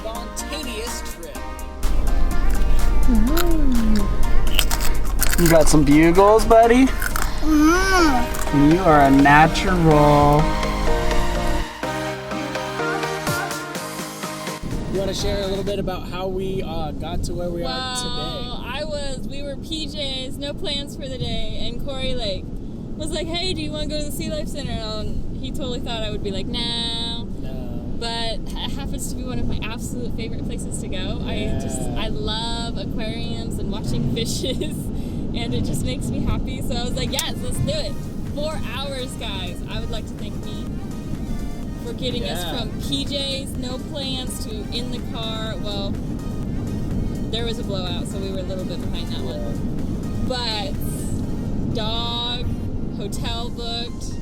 spontaneous trip. You got some bugles, buddy? You are a natural. You want to share a little bit about how we got to where we are today? We were PJs, no plans for the day, and Cory was like, hey, do you want to go to the Sea Life Center? And he totally thought I would be like, no. But it happens to be one of my absolute favorite places to go. Yeah. I love aquariums and watching fishes, and it just makes me happy. So I was like, yes, let's do it. 4 hours, guys. I would like to thank me for getting us from PJs, no plans, to in the car. Well, there was a blowout, so we were a little bit behind that one. But dog, hotel booked,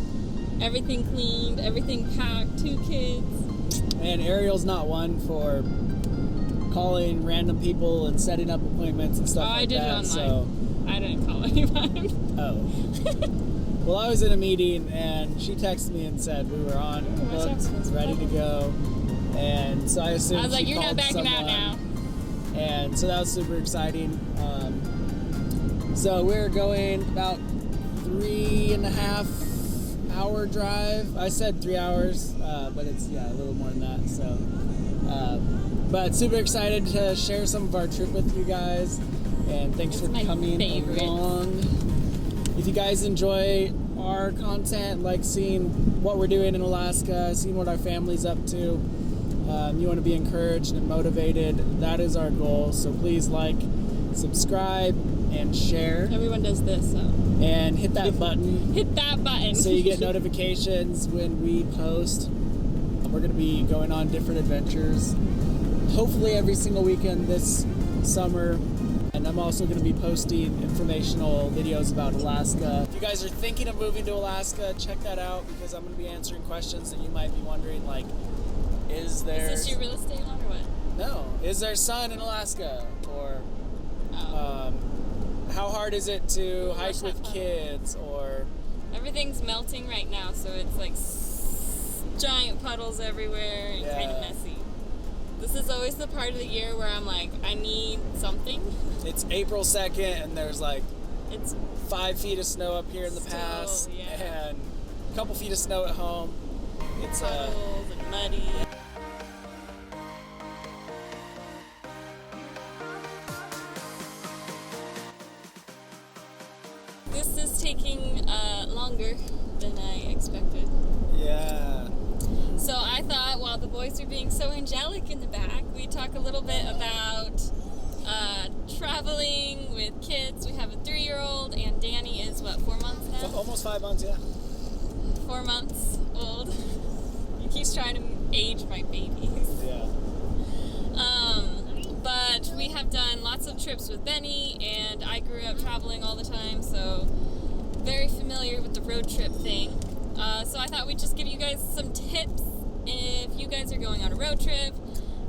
everything cleaned, everything packed, 2 kids. And Ariel's not one for calling random people and setting up appointments and stuff like that. I did it online. I didn't call anyone. Oh. Well, I was in a meeting and she texted me and said we were on, booked, ready to go. And so I assumed I was like, she you're not called backing out someone. now. And so that was super exciting. So we're going about 3.5 hour drive. I said 3 hours, but it's a little more than that. So, but super excited to share some of our trip with you guys, and thanks for coming along. If you guys enjoy our content, like seeing what we're doing in Alaska, seeing what our family's up to, you want to be encouraged and motivated, that is our goal. So please like, subscribe, and share. Everyone does this, so. And hit that button. Hit that button. So you get notifications when we post. We're going to be going on different adventures, hopefully every single weekend this summer. And I'm also going to be posting informational videos about Alaska. If you guys are thinking of moving to Alaska, check that out, because I'm going to be answering questions that you might be wondering, like, is this your real estate one or what? No. Is there sun in Alaska? Or how hard is it to hike with kids? Or everything's melting right now, so it's like giant puddles everywhere and kind of messy. This is always the part of the year where I'm like, I need something. It's April 2nd and there's it's 5 feet of snow up here in the pass, and a couple feet of snow at home. It's puddles and muddy. This is taking longer than I expected. Yeah. So I thought, while the boys are being so angelic in the back, we'd talk a little bit about traveling with kids. We have a 3-year-old, and Danny is, 4 months now? Almost 5 months, yeah. 4 months old. He keeps trying to age my babies. Yeah. But we have done lots of trips with Benny, and I grew up traveling all the time, so very familiar with the road trip thing. So I thought we'd just give you guys some tips if you guys are going on a road trip.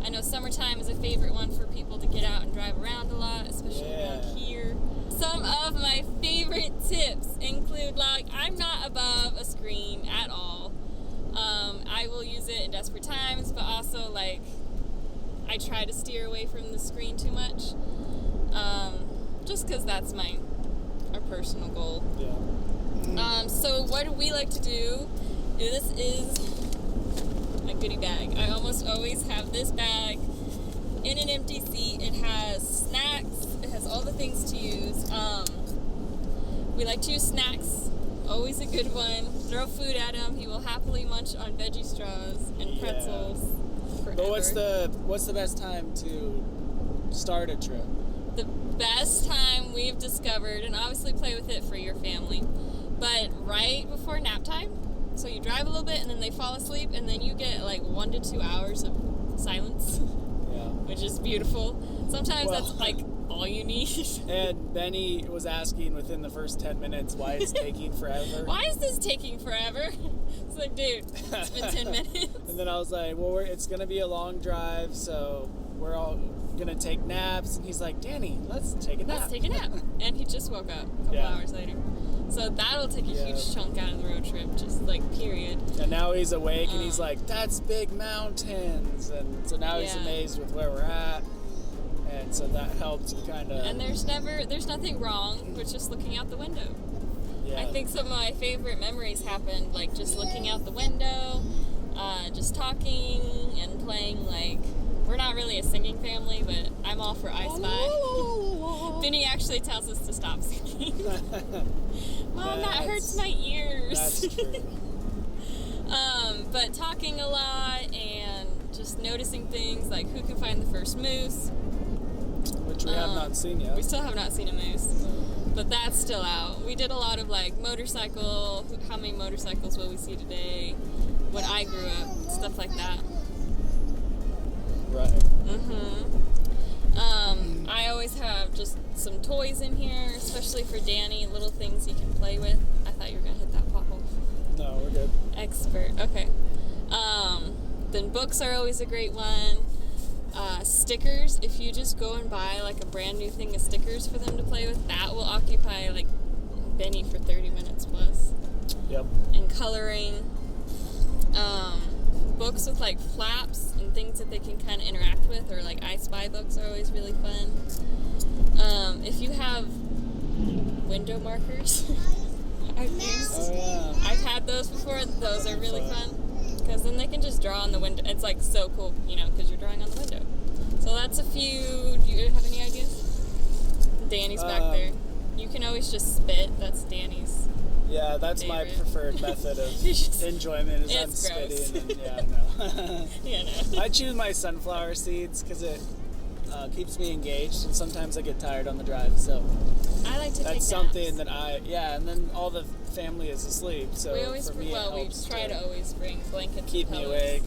I know summertime is a favorite one for people to get out and drive around a lot, especially around here. Some of my favorite tips include, I'm not above a screen at all. I will use it in desperate times, but also, I try to steer away from the screen too much, just because that's our personal goal. Yeah. So what do we like to do? This is my goodie bag. I almost always have this bag in an empty seat. It has snacks. It has all the things to use. We like to use snacks. Always a good one. Throw food at him. He will happily munch on veggie straws and pretzels. Forever. But what's the best time to start a trip? The best time we've discovered, and obviously play with it for your family, but right before nap time. So you drive a little bit and then they fall asleep, and then you get 1 to 2 hours of silence, which is beautiful. Sometimes that's all you need. And Benny was asking within the first 10 minutes why it's taking forever. Why is this taking forever? It's like, dude, it's been 10 minutes. And then I was like, well, it's going to be a long drive, so we're all gonna take naps, and he's like, Danny, let's take a nap. Let's take a nap. And he just woke up a couple hours later. So that'll take a huge chunk out of the road trip, just like period. And now he's awake and he's like, that's big mountains. And so now he's amazed with where we're at. And so that helps kind of. And there's nothing wrong with just looking out the window. Yeah. I think some of my favorite memories happened like just looking out the window, just talking and playing. Like, we're not really a singing family, but I'm all for I Spy. Vinny actually tells us to stop singing. Mom, that hurts my ears. That's true. But talking a lot and just noticing things like who can find the first moose. Which we have not seen yet. We still have not seen a moose. But that's still out. We did a lot of like motorcycle, how many motorcycles will we see today? When I grew up, stuff like that. Right. I always have just some toys in here, especially for Danny, little things he can play with. I thought you were going to hit that pothole. No, we're good. Expert. Okay. Then books are always a great one. Stickers, if you just go and buy like a brand new thing of stickers for them to play with, that will occupy like Benny for 30 minutes plus. Yep. And coloring. Books with like flaps and things that they can kind of interact with, or like I Spy books are always really fun. If you have window markers, I've had those before. Those are really fun because then they can just draw on the window. It's like so cool, because you're drawing on the window. So that's a few. Do you have any ideas? Danny's back there. You can always just spit. That's Danny's. Yeah, that's favorite. my preferred method of enjoyment is I'm spitting. And no. I choose my sunflower seeds because it keeps me engaged, and sometimes I get tired on the drive. So I like to take that's something that and then all the family is asleep. So we always for me, we try to always bring blankets. Keep and me pillows. awake.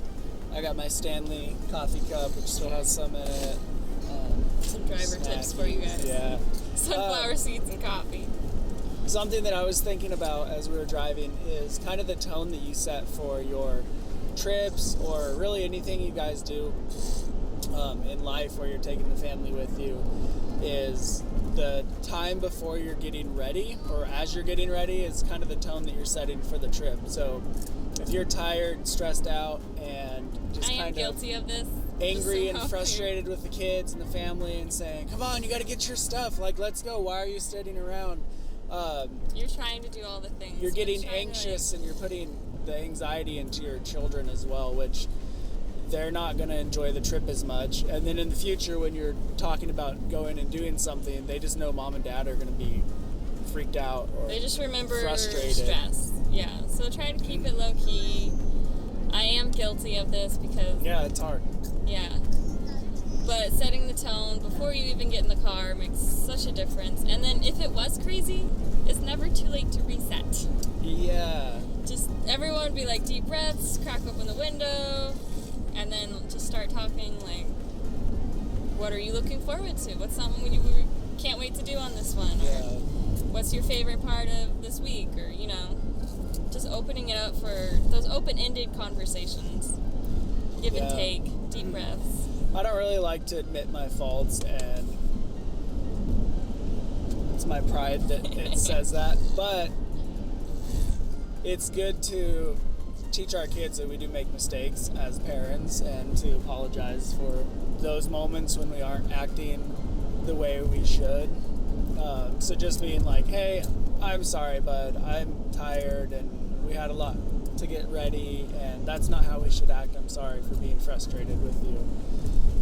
I got my Stanley coffee cup, which still has some in it. Some driver tips for you guys. Yeah. Sunflower seeds and coffee. Something that I was thinking about as we were driving is kind of the tone that you set for your trips, or really anything you guys do in life where you're taking the family with you, is the time before you're getting ready, or as you're getting ready, is kind of the tone that you're setting for the trip. So if you're tired, stressed out, and just kind of guilty of this, angry and frustrated with the kids and the family, and saying, come on, you got to get your stuff, like, let's go, why are you sitting around? You're trying to do all the things. You're getting anxious, and you're putting the anxiety into your children as well, which they're not going to enjoy the trip as much. And then in the future, when you're talking about going and doing something, they just know mom and dad are going to be freaked out or they just remember frustrated. Stress. Yeah, so try to keep it low key. I am guilty of this because it's hard. Yeah. But setting the tone before you even get in the car makes such a difference. And then if it was crazy, it's never too late to reset. Yeah. Just everyone would be like deep breaths, crack open the window, and then just start talking like, what are you looking forward to? What's something you can't wait to do on this one? Yeah. Or what's your favorite part of this week? Or, just opening it up for those open-ended conversations. Give and take, deep breaths. I don't really like to admit my faults, and it's my pride that it says that, but it's good to teach our kids that we do make mistakes as parents, and to apologize for those moments when we aren't acting the way we should. So just being like, hey, I'm sorry, bud, I'm tired, and we had a lot to get ready, and that's not how we should act. I'm sorry for being frustrated with you.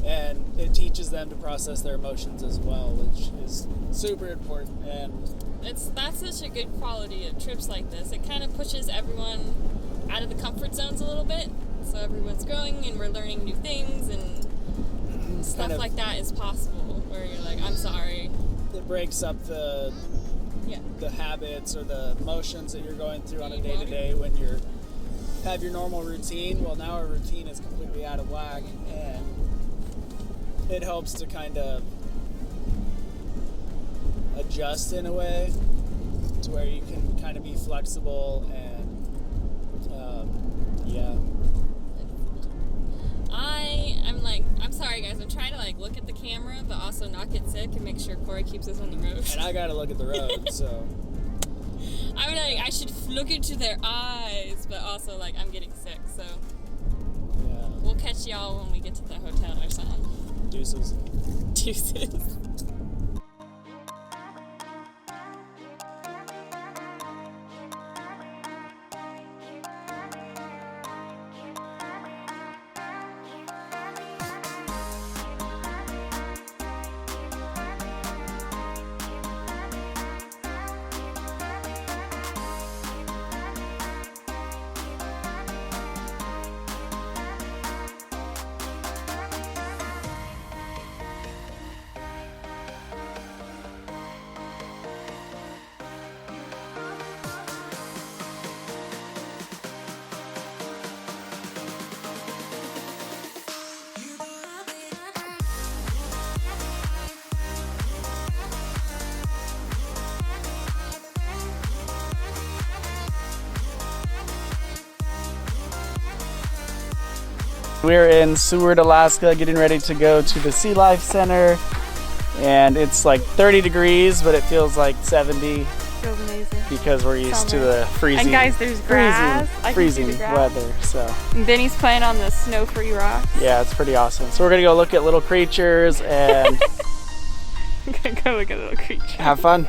And it teaches them to process their emotions as well, which is super important. And that's such a good quality of trips like this. It kind of pushes everyone out of the comfort zones a little bit, so everyone's growing and we're learning new things, and stuff like that is possible, where you're like, I'm sorry. It breaks up the habits or the emotions that you're going through on a day-to-day when you have your normal routine. Well, now our routine is completely out of whack, and it helps to kind of adjust in a way to where you can kind of be flexible and I'm sorry guys, I'm trying to like look at the camera but also not get sick and make sure Cory keeps us on the road. And I gotta look at the road, so. I'm like, I should look into their eyes, but also like I'm getting sick, so Yeah. we'll catch y'all when we get to the hotel or something. Deuces. Deuces. We're in Seward, Alaska, getting ready to go to the Sea Life Center, and it's like 30 degrees, but it feels like 70 Feels amazing. because we're used to the freezing. And guys, there's grass. I can see freezing the grass. weather. So And Benny's playing on the snow-free rocks. yeah, it's pretty awesome. So we're gonna go look at little creatures and I'm gonna go look at little creatures. have fun.